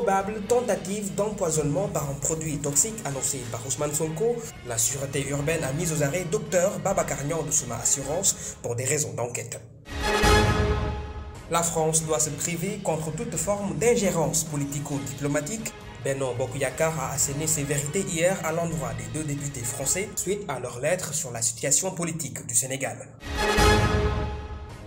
probable tentative d'empoisonnement par un produit toxique annoncé par Ousmane Sonko. La sûreté urbaine a mis aux arrêts Dr Babacar Niang de Souma Assurance pour des raisons d'enquête. La France doit se priver contre toute forme d'ingérence politico-diplomatique. Benno Bokk Yakaar a asséné ses vérités hier à l'endroit des deux députés français suite à leur lettre sur la situation politique du Sénégal.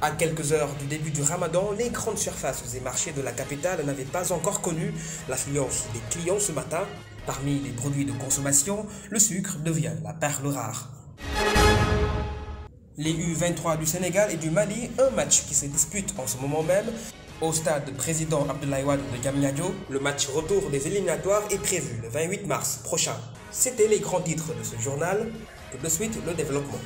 À quelques heures du début du Ramadan, les grandes surfaces et marchés de la capitale n'avaient pas encore connu l'affluence des clients ce matin. Parmi les produits de consommation, le sucre devient la perle rare. Les U23 du Sénégal et du Mali, un match qui se dispute en ce moment même. Au stade président Abdoulaye Wade de Diamniadio, le match retour des éliminatoires est prévu le 28 mars prochain. C'était les grands titres de ce journal. Tout de suite, le développement.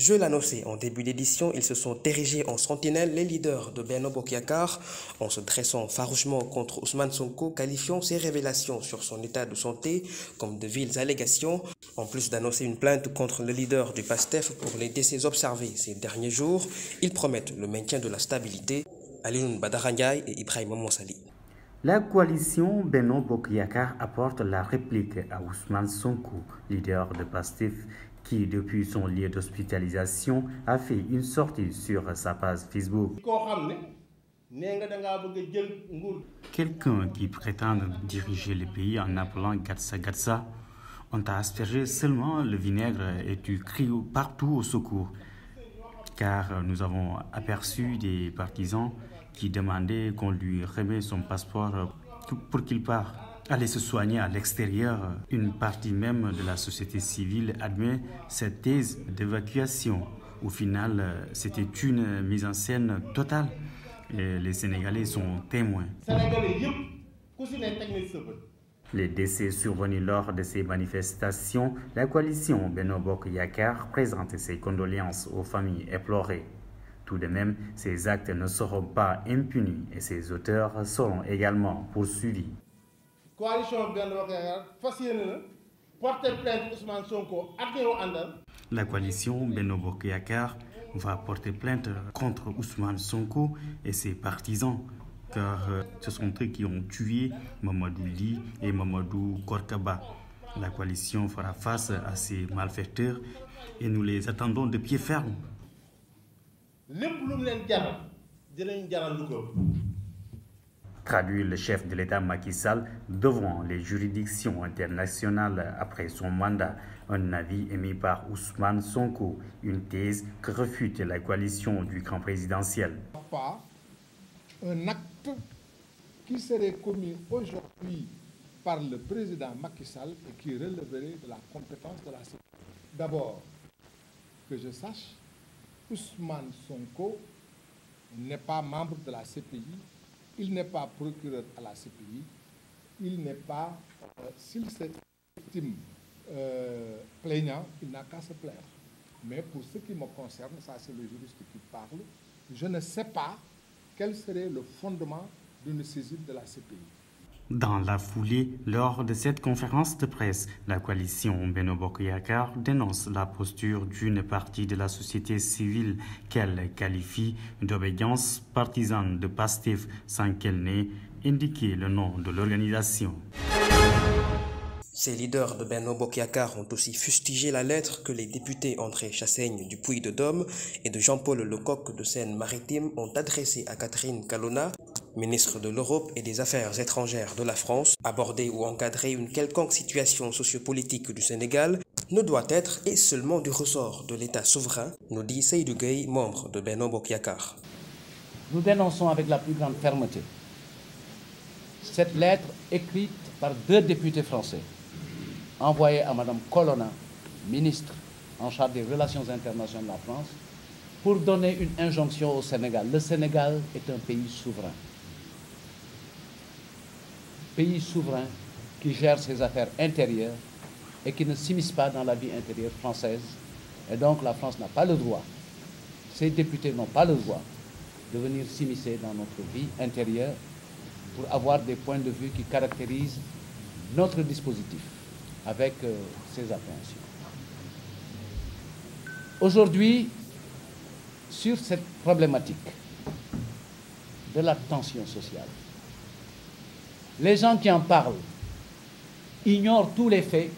Je l'annonçais en début d'édition, ils se sont érigés en sentinelles, les leaders de Benno Bokk Yakaar, en se dressant farouchement contre Ousmane Sonko, qualifiant ses révélations sur son état de santé comme de viles allégations. En plus d'annoncer une plainte contre le leader du PASTEF pour les décès observés ces derniers jours, ils promettent le maintien de la stabilité. Alioune Badara Ndiaye et Ibrahima Moussali. La coalition Benno Bokk Yakaar apporte la réplique à Ousmane Sonko, leader de PASTEF, qui, depuis son lieu d'hospitalisation, a fait une sortie sur sa page Facebook. Quelqu'un qui prétend diriger le pays en appelant Gatsa Gatsa, on t'a aspergé seulement le vinaigre et tu cries partout au secours. Car nous avons aperçu des partisans qui demandaient qu'on lui remette son passeport pour qu'il parte. Aller se soigner à l'extérieur, une partie même de la société civile admet cette thèse d'évacuation. Au final, c'était une mise en scène totale. Et les Sénégalais sont témoins. Les décès survenus lors de ces manifestations, la coalition Benno Bokk Yakaar présente ses condoléances aux familles éplorées. Tout de même, ces actes ne seront pas impunis et ses auteurs seront également poursuivis. La coalition Benno Bokk Yakaar va porter plainte contre Ousmane Sonko et ses partisans, car ce sont eux qui ont tué Mamadou Ly et Mamadou Korkaba. La coalition fera face à ces malfaiteurs et nous les attendons de pied ferme. Traduit le chef de l'État Macky Sall devant les juridictions internationales après son mandat. Un avis émis par Ousmane Sonko, une thèse que refute la coalition du camp présidentiel. Pas un acte qui serait commis aujourd'hui par le président Macky Sall et qui releverait de la compétence de la CPI. D'abord, que je sache, Ousmane Sonko n'est pas membre de la CPI. Il n'est pas procureur à la CPI, il n'est pas, s'il s'estime plaignant, il n'a qu'à se plaire. Mais pour ce qui me concerne, ça c'est le juriste qui parle, je ne sais pas quel serait le fondement d'une saisine de la CPI. Dans la foulée, lors de cette conférence de presse, la coalition Benno Bokk Yakaar dénonce la posture d'une partie de la société civile qu'elle qualifie d'obédience partisane de PASTEF sans qu'elle n'ait indiqué le nom de l'organisation. Ces leaders de Benno Bokk Yakaar ont aussi fustigé la lettre que les députés André Chassaigne du Puy-de-Dôme et de Jean-Paul Lecoq de Seine-Maritime ont adressée à Catherine Colonna, ministre de l'Europe et des Affaires étrangères de la France. Aborder ou encadrer une quelconque situation sociopolitique du Sénégal ne doit être et seulement du ressort de l'État souverain, nous dit Seydou Gueye, membre de Benno Bokk Yakaar. Nous dénonçons avec la plus grande fermeté cette lettre écrite par deux députés français, envoyée à Mme Colonna, ministre en charge des relations internationales de la France, pour donner une injonction au Sénégal. Le Sénégal est un pays souverain. Pays souverain qui gère ses affaires intérieures et qui ne s'immisce pas dans la vie intérieure française. Et donc la France n'a pas le droit, ces députés n'ont pas le droit de venir s'immiscer dans notre vie intérieure pour avoir des points de vue qui caractérisent notre dispositif avec ces appréhensions. Aujourd'hui, sur cette problématique, de la tension sociale. Les gens qui en parlent ignorent tous les faits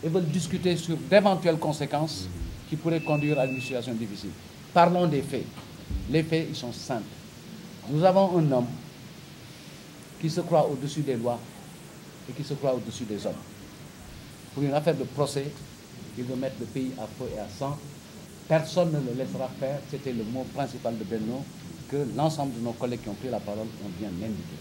et veulent discuter sur d'éventuelles conséquences qui pourraient conduire à une situation difficile. Parlons des faits. Les faits, ils sont simples. Nous avons un homme qui se croit au-dessus des lois et qui se croit au-dessus des hommes. Pour une affaire de procès, il veut mettre le pays à feu et à sang. Personne ne le laissera faire. C'était le mot principal de Benno que l'ensemble de nos collègues qui ont pris la parole ont bien indiqué.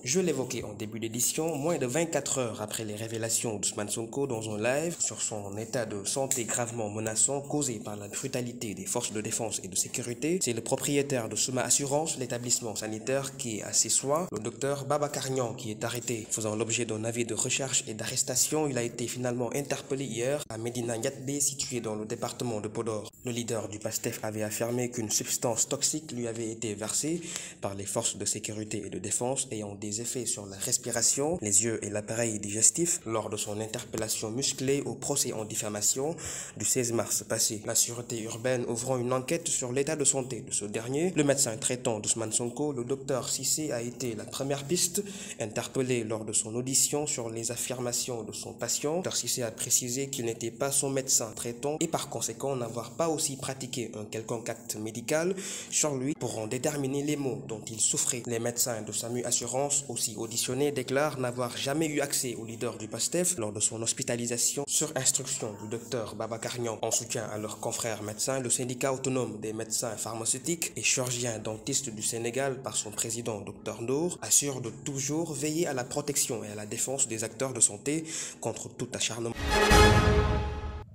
Je l'évoquais en début d'édition, moins de 24 heures après les révélations d'Ousmane Sonko dans un live sur son état de santé gravement menaçant causé par la brutalité des forces de défense et de sécurité, c'est le propriétaire de Souma Assurance, l'établissement sanitaire qui est à ses soins, le docteur Baba Karnian, qui est arrêté. Faisant l'objet d'un avis de recherche et d'arrestation, il a été finalement interpellé hier à Medina Yatbé, situé dans le département de Podor. Le leader du PASTEF avait affirmé qu'une substance toxique lui avait été versée par les forces de sécurité et de défense ayant des effets sur la respiration, les yeux et l'appareil digestif lors de son interpellation musclée au procès en diffamation du 16 mars passé. La sûreté urbaine ouvrant une enquête sur l'état de santé de ce dernier, le médecin traitant d'Ousmane Sonko, le docteur Cissé, a été la première piste. Interpellé lors de son audition sur les affirmations de son patient, le docteur Cissé a précisé qu'il n'était pas son médecin traitant et par conséquent n'avoir pas aussi pratiqué un quelconque acte médical sur lui pour en déterminer les maux dont il souffrait. Les médecins de SAMU Assurance aussi auditionné, déclare n'avoir jamais eu accès au leader du PASTEF lors de son hospitalisation sur instruction du docteur Baba Karnian. En soutien à leurs confrères médecins, le syndicat autonome des médecins pharmaceutiques et chirurgiens dentistes du Sénégal, par son président Dr Nour, assure de toujours veiller à la protection et à la défense des acteurs de santé contre tout acharnement.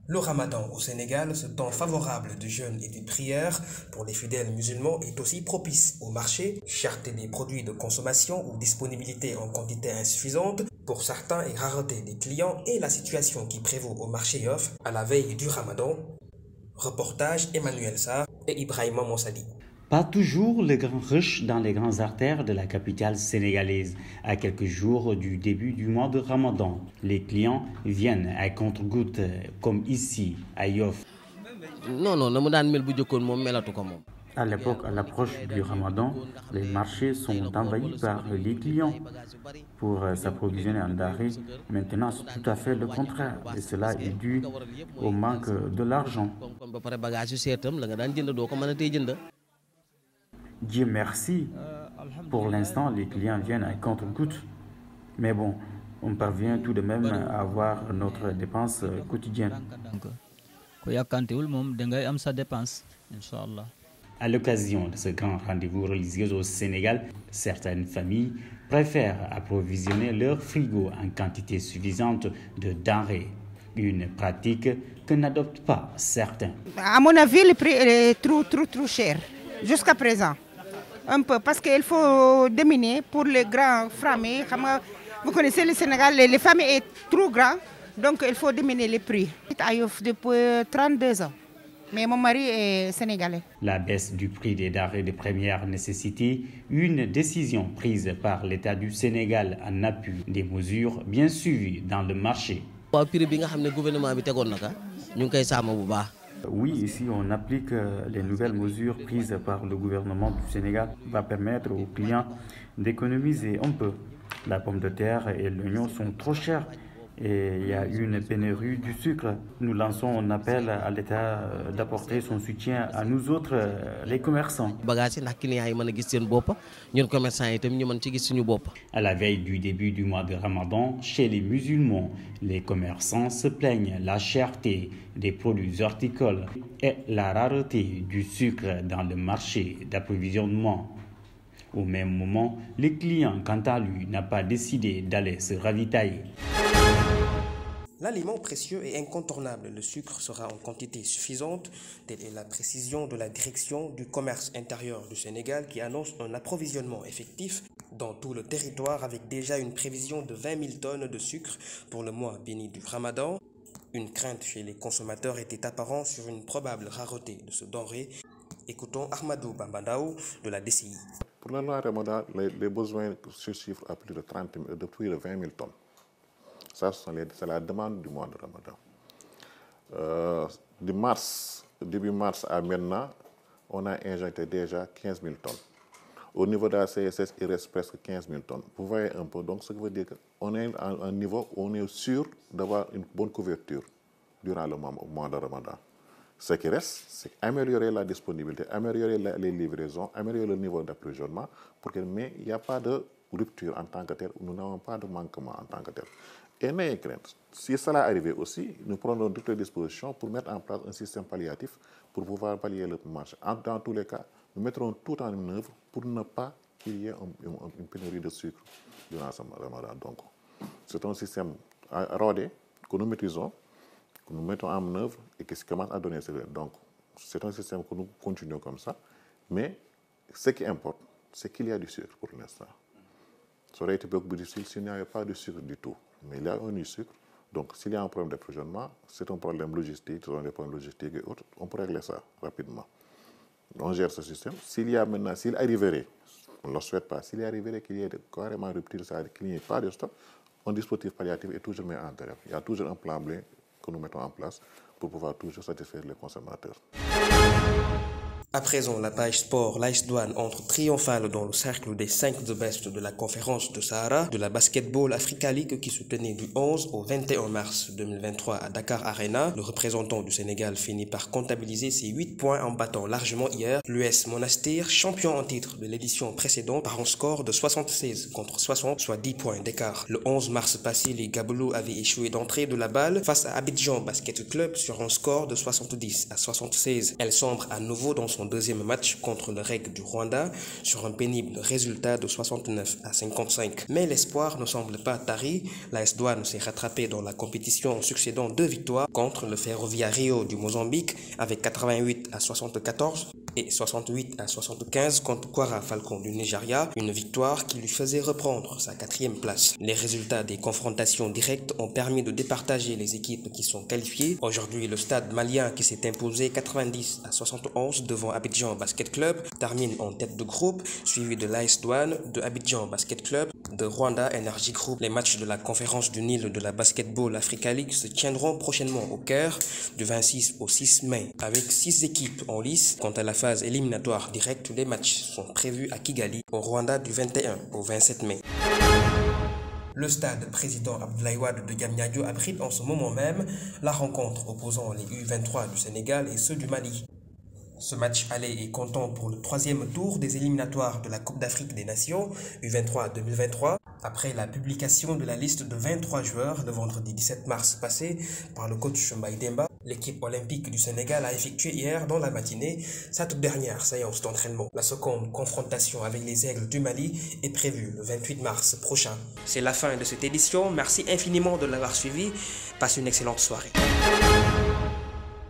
Le ramadan au Sénégal, ce temps favorable de jeûne et de prière pour les fidèles musulmans, est aussi propice au marché. Cherté des produits de consommation ou disponibilité en quantité insuffisante pour certains et rareté des clients et la situation qui prévaut au marché off à la veille du ramadan. Reportage Emmanuel Sarr et Ibrahima Monsadi. Pas toujours le grand rush dans les grandes artères de la capitale sénégalaise. À quelques jours du début du mois de Ramadan, les clients viennent à compte-gouttes, comme ici, à Yoff. À l'époque, à l'approche du Ramadan, les marchés sont envahis par les clients pour s'approvisionner en denrées. Maintenant, c'est tout à fait le contraire. Et cela est dû au manque de l'argent. Dieu merci, pour l'instant, les clients viennent à compte-gouttes. Mais bon, on parvient tout de même à avoir notre dépense quotidienne. À l'occasion de ce grand rendez-vous religieux au Sénégal, certaines familles préfèrent approvisionner leur frigo en quantité suffisante de denrées. Une pratique que n'adoptent pas certains. À mon avis, le prix est trop cher, jusqu'à présent. Un peu, parce qu'il faut diminuer pour les grands familles. Vous connaissez le Sénégal, les familles sont trop grandes, donc il faut diminuer les prix. Depuis 32 ans, mais mon mari est sénégalais. La baisse du prix des denrées de première nécessité, une décision prise par l'État du Sénégal en appui des mesures bien suivies dans le marché. Oui, ici on applique les nouvelles mesures prises par le gouvernement du Sénégal va permettre aux clients d'économiser un peu. La pomme de terre et l'oignon sont trop chers et il y a une pénurie du sucre. Nous lançons un appel à l'État d'apporter son soutien à nous autres, les commerçants. À la veille du début du mois de Ramadan, chez les musulmans, les commerçants se plaignent la cherté des produits horticoles et la rareté du sucre dans le marché d'approvisionnement. Au même moment, le client, quant à lui, n'a pas décidé d'aller se ravitailler. L'aliment précieux et incontournable, le sucre, sera en quantité suffisante. Telle est la précision de la direction du commerce intérieur du Sénégal qui annonce un approvisionnement effectif dans tout le territoire avec déjà une prévision de 20 000 tonnes de sucre pour le mois béni du Ramadan. Une crainte chez les consommateurs était apparente sur une probable rareté de ce denrée. Écoutons Ahmadou Bambandao de la DCI. Pour le mois Ramadan, les besoins se chiffrent à plus de 20 000 tonnes. Ça, c'est la demande du mois de Ramadan. Début mars à maintenant, on a injecté déjà 15 000 tonnes. Au niveau de la CSS, il reste presque 15 000 tonnes. Vous voyez un peu, donc ce qui veut dire qu'on est à un niveau où on est sûr d'avoir une bonne couverture durant le mois de Ramadan. Ce qui reste, c'est améliorer la disponibilité, améliorer les livraisons, améliorer le niveau d'approvisionnement, mais il n'y a pas de rupture en tant que tel, nous n'avons pas de manquement en tant que tel. Et n'ayez crainte, si cela arrivait aussi, nous prenons toutes les dispositions pour mettre en place un système palliatif pour pouvoir pallier le marché. Dans tous les cas, nous mettrons tout en œuvre pour ne pas qu'il y ait une pénurie de sucre durant ce Ramadan. Donc, c'est un système rodé que nous maîtrisons, que nous mettons en œuvre et qui commence à donner ses résultats. Donc, c'est un système que nous continuons comme ça. Mais ce qui importe, c'est qu'il y a du sucre pour l'instant. Ça aurait été beaucoup plus difficile s'il n'y avait pas de sucre du tout. Mais il y a du sucre. Donc, s'il y a un problème d'approvisionnement, c'est un problème logistique, ce sont des problèmes logistiques et autres. On peut régler ça rapidement. On gère ce système. S'il arriverait, on ne le souhaite pas, s'il arriverait qu'il y ait carrément rupture, c'est-à-dire qu'il n'y ait pas de stock, un dispositif palliatif est toujours mis en œuvre. Il y a toujours un plan B que nous mettons en place pour pouvoir toujours satisfaire les consommateurs. À présent, la page sport, l'AS Douanes entre triomphale dans le cercle des 5 de best de la conférence de Sahara de la Basketball Africa League qui se tenait du 11 au 21 mars 2023 à Dakar Arena. Le représentant du Sénégal finit par comptabiliser ses 8 points en battant largement hier l'US Monastir, champion en titre de l'édition précédente par un score de 76 contre 60, soit 10 points d'écart. Le 11 mars passé, les Gaboulous avaient échoué d'entrée de la balle face à Abidjan Basket Club sur un score de 70 à 76. Elle sombre à nouveau dans son deuxième match contre le REG du Rwanda sur un pénible résultat de 69 à 55. Mais l'espoir ne semble pas tari. L'AS Douanes s'est rattrapé dans la compétition en succédant 2 victoires contre le Ferroviario Rio du Mozambique avec 88 à 74 et 68 à 75 contre Kwara Falcon du Nigeria, une victoire qui lui faisait reprendre sa 4e place. Les résultats des confrontations directes ont permis de départager les équipes qui sont qualifiées. Aujourd'hui, le stade malien qui s'est imposé 90 à 71 devant Abidjan Basket Club termine en tête de groupe, suivi de l'AS Douanes, de Abidjan Basket Club, de Rwanda Energy Group. Les matchs de la conférence du Nil de la Basketball Africa League se tiendront prochainement au Caire du 26 au 6 mai avec 6 équipes en lice. Quant à la phase éliminatoire directe, les matchs sont prévus à Kigali au Rwanda du 21 au 27 mai. Le stade président Abdoulaye Wade de Diamniadio abrite en ce moment même la rencontre opposant les U23 du Sénégal et ceux du Mali. Ce match aller est comptant pour le 3e tour des éliminatoires de la Coupe d'Afrique des Nations U23 2023. Après la publication de la liste de 23 joueurs le vendredi 17 mars passé par le coach Mbaye Demba, l'équipe olympique du Sénégal a effectué hier dans la matinée sa toute dernière séance d'entraînement. La seconde confrontation avec les Aigles du Mali est prévue le 28 mars prochain. C'est la fin de cette édition. Merci infiniment de l'avoir suivi. Passe une excellente soirée.